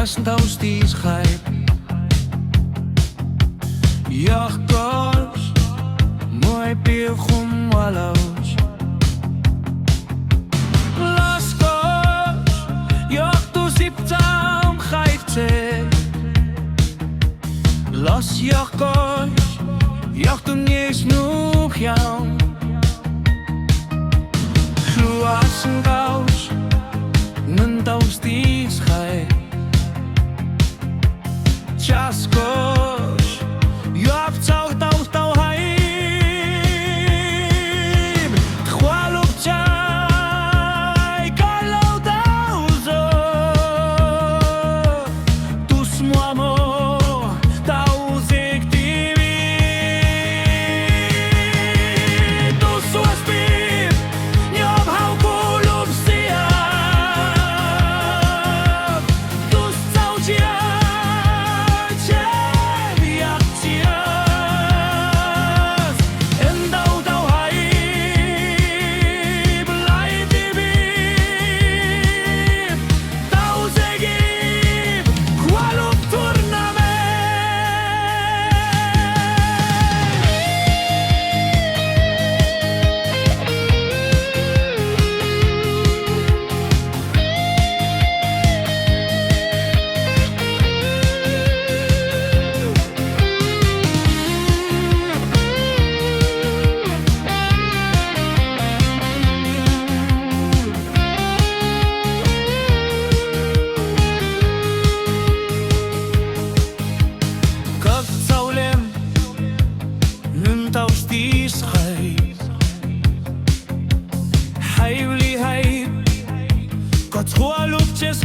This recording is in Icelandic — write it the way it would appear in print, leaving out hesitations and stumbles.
Was daus die schreib Jachtos Mooi pilgrim walos Laskos Jachtos iptam chayfte Las jachos Jachtos nie snoep jou Luas en gaus Nundaus die schreib Chaskos, Joab taucht auf tau heim Chwalub chai, kalau tau zo Tus muamo, tau zektivi Tus suaspir, Joab hau kulub siap Tus tau chia Taus die schreib Heimli heim Gott hoa luft jes